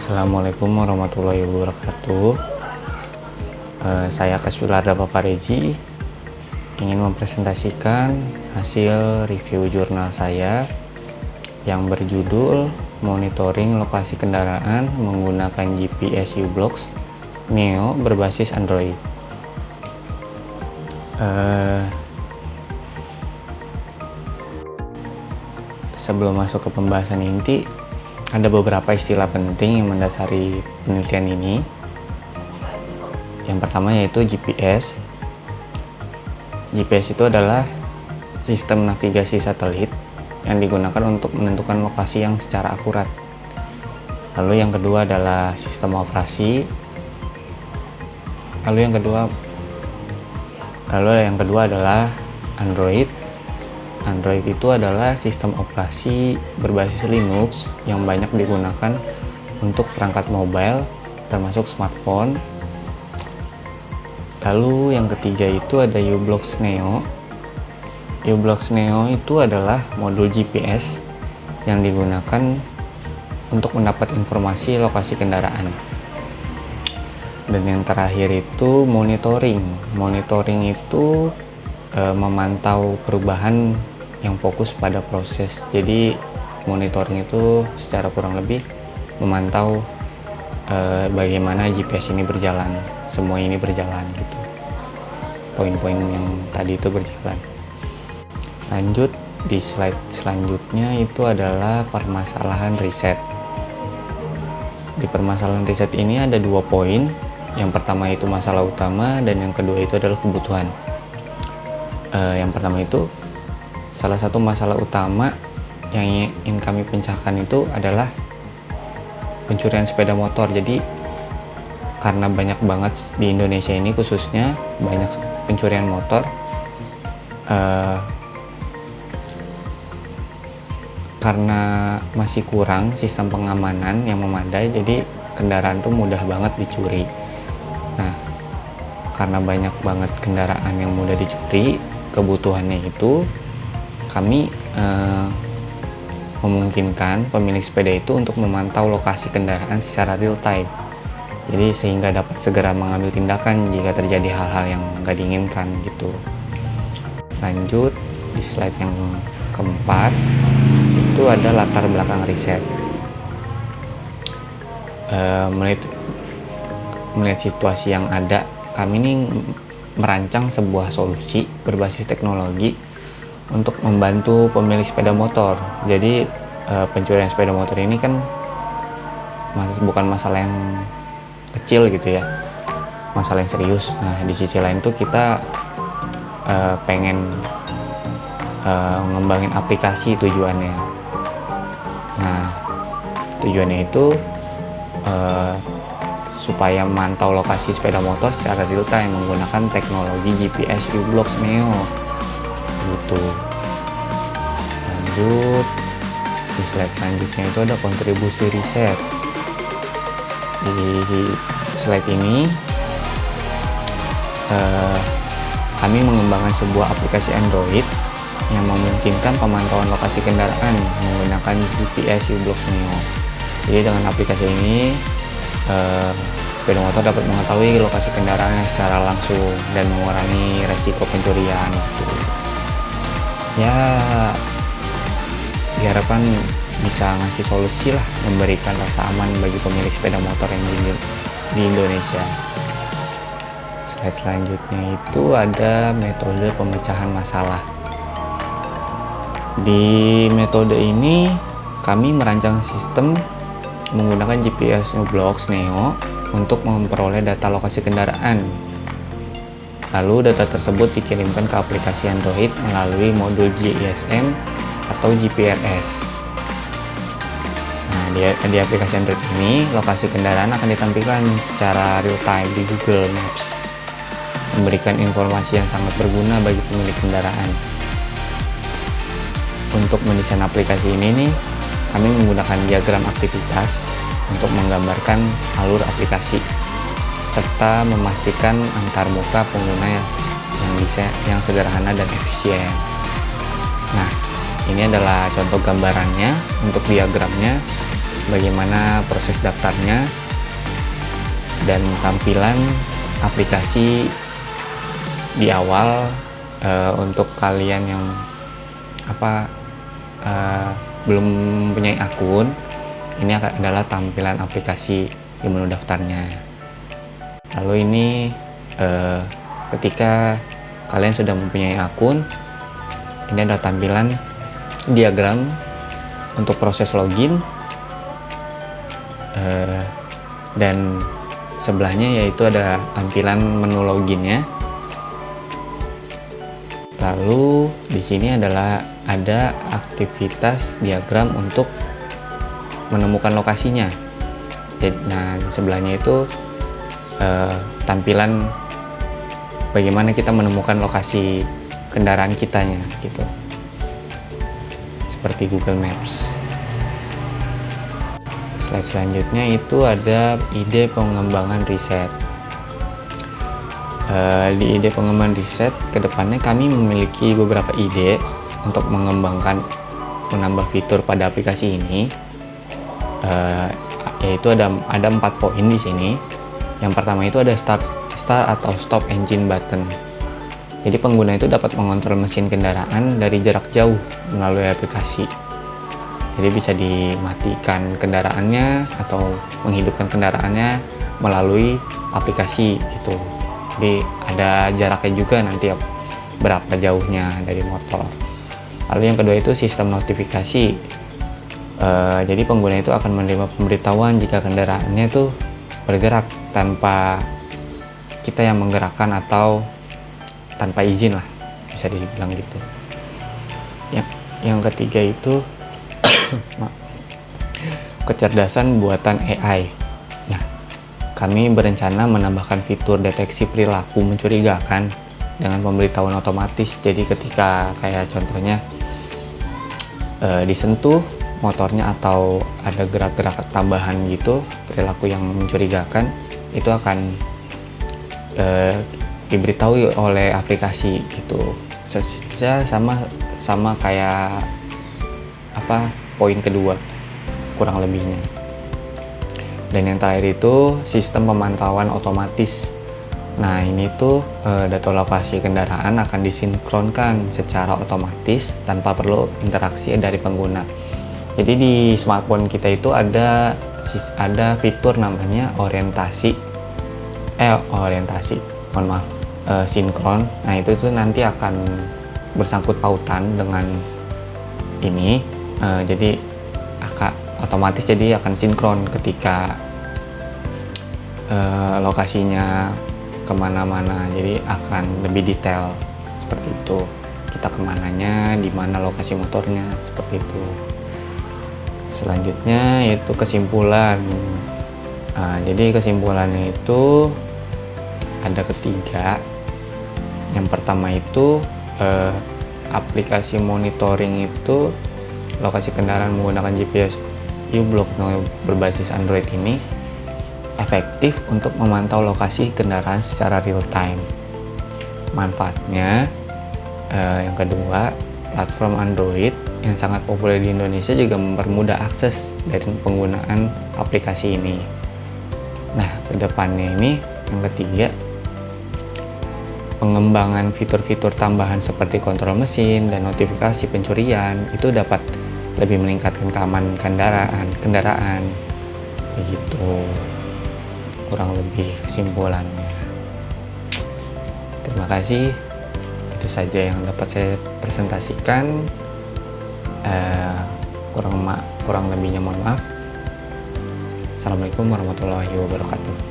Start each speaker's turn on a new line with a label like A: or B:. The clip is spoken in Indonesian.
A: Assalamualaikum warahmatullahi wabarakatuh. Saya Kaswilarda Paparezi ingin mempresentasikan hasil review jurnal saya yang berjudul Monitoring Lokasi Kendaraan Menggunakan GPS u-blox Neo berbasis Android. Sebelum masuk ke pembahasan inti, ada beberapa istilah penting yang mendasari penelitian ini. Yang pertama yaitu GPS. GPS itu adalah sistem navigasi satelit yang digunakan untuk menentukan lokasi yang secara akurat. Lalu yang kedua adalah sistem operasi. Lalu yang kedua adalah Android. Android itu adalah sistem operasi berbasis Linux yang banyak digunakan untuk perangkat mobile termasuk smartphone. Lalu yang ketiga itu ada u-blox Neo. u-blox Neo itu adalah modul GPS yang digunakan untuk mendapat informasi lokasi kendaraan. Dan yang terakhir itu monitoring. Monitoring itu memantau perubahan yang fokus pada proses. Jadi monitoring itu secara kurang lebih memantau bagaimana GPS ini berjalan, semua ini berjalan gitu. Poin-poin yang tadi itu berjalan. Lanjut di slide selanjutnya itu adalah permasalahan riset. Di permasalahan riset ini ada 2 poin. Yang pertama itu masalah utama dan yang kedua itu adalah kebutuhan. Yang pertama itu salah satu masalah utama yang ingin kami pecahkan itu adalah pencurian sepeda motor. Jadi karena banyak banget di Indonesia ini khususnya banyak pencurian motor, karena masih kurang sistem pengamanan yang memadai, jadi kendaraan tuh mudah banget dicuri. Nah, karena banyak banget kendaraan yang mudah dicuri, kebutuhannya itu kami memungkinkan pemilik sepeda itu untuk memantau lokasi kendaraan secara real time. Jadi sehingga dapat segera mengambil tindakan jika terjadi hal-hal yang nggak diinginkan gitu. Lanjut di slide yang keempat itu ada latar belakang riset. Melihat situasi yang ada, kami ini merancang sebuah solusi berbasis teknologi untuk membantu pemilik sepeda motor. Jadi pencurian sepeda motor ini kan bukan masalah yang kecil gitu ya, masalah yang serius. Nah di sisi lain tuh kita pengen ngembangin aplikasi tujuannya. Nah tujuannya itu supaya memantau lokasi sepeda motor secara real time menggunakan teknologi GPS u-blox Neo gitu. Lanjut di slide selanjutnya itu ada kontribusi riset. Di slide ini kami mengembangkan sebuah aplikasi Android yang memungkinkan pemantauan lokasi kendaraan menggunakan GPS u-blox Neo. Jadi dengan aplikasi ini sepeda motor dapat mengetahui lokasi kendaraan secara langsung dan mengurangi resiko pencurian gitu. Ya diharapkan bisa ngasih solusi lah, memberikan rasa aman bagi pemilik sepeda motor yang di Indonesia. Slide selanjutnya itu ada metode pemecahan masalah. Di metode ini kami merancang sistem menggunakan GPS u-blox Neo untuk memperoleh data lokasi kendaraan. Lalu data tersebut dikirimkan ke aplikasi Android melalui modul GISM atau GPRS. Nah, di aplikasi Android ini, lokasi kendaraan akan ditampilkan secara real time di Google Maps, memberikan informasi yang sangat berguna bagi pemilik kendaraan. Untuk mendesain aplikasi ini nih, kami menggunakan diagram aktivitas untuk menggambarkan alur aplikasi serta memastikan antar muka pengguna yang sederhana dan efisien. Nah, ini adalah contoh gambarannya untuk diagramnya. bagaimana proses daftarnya dan tampilan aplikasi di awal. Untuk kalian yang belum punya akun, ini adalah tampilan aplikasi di menu daftarnya. Lalu ini ketika kalian sudah mempunyai akun, ini adalah tampilan diagram untuk proses login, dan sebelahnya yaitu ada tampilan menu loginnya. Lalu di sini adalah ada aktivitas diagram untuk menemukan lokasinya. Nah, sebelahnya itu tampilan bagaimana kita menemukan lokasi kendaraan kitanya gitu. Seperti Google Maps. Slide selanjutnya itu ada ide pengembangan riset. Di ide pengembangan riset, kedepannya kami memiliki beberapa ide untuk menambah fitur pada aplikasi ini, yaitu ada 4 poin di sini. Yang pertama itu ada start atau stop engine button. Jadi pengguna itu dapat mengontrol mesin kendaraan dari jarak jauh melalui aplikasi. Jadi bisa dimatikan kendaraannya atau menghidupkan kendaraannya melalui aplikasi gitu. Jadi ada jaraknya juga nanti berapa jauhnya dari motor. Lalu yang kedua itu sistem notifikasi. Jadi pengguna itu akan menerima pemberitahuan jika kendaraannya itu bergerak tanpa kita yang menggerakkan atau tanpa izin lah, bisa dibilang gitu. Yang ketiga itu kecerdasan buatan AI. Kami berencana menambahkan fitur deteksi perilaku mencurigakan dengan pemberitahuan otomatis. Jadi ketika kayak contohnya disentuh motornya atau ada gerak-gerak tambahan gitu, perilaku yang mencurigakan, itu akan diberitahu oleh aplikasi gitu. Sama kayak poin kedua kurang lebihnya. Dan yang terakhir itu sistem pemantauan otomatis. Nah, ini tuh data lokasi kendaraan akan disinkronkan secara otomatis tanpa perlu interaksi dari pengguna. Jadi di smartphone kita itu ada fitur namanya sinkron. Nah, itu tuh nanti akan bersangkut pautan dengan ini. Jadi otomatis jadi akan sinkron ketika lokasinya kemana-mana, jadi akan lebih detail seperti itu, kita kemananya, di mana lokasi motornya, seperti itu. Selanjutnya itu kesimpulan. Jadi kesimpulannya itu ada 3. Yang pertama itu aplikasi monitoring itu lokasi kendaraan menggunakan GPS u-blox berbasis Android ini efektif untuk memantau lokasi kendaraan secara real time. Manfaatnya yang kedua, platform Android yang sangat populer di Indonesia juga mempermudah akses dari penggunaan aplikasi ini. Nah, kedepannya ini yang ketiga, pengembangan fitur-fitur tambahan seperti kontrol mesin dan notifikasi pencurian itu dapat lebih meningkatkan keamanan kendaraan begitu, kurang lebih kesimpulannya. Terima kasih, itu saja yang dapat saya presentasikan. Kurang lebihnya mohon maaf. Assalamualaikum warahmatullahi wabarakatuh.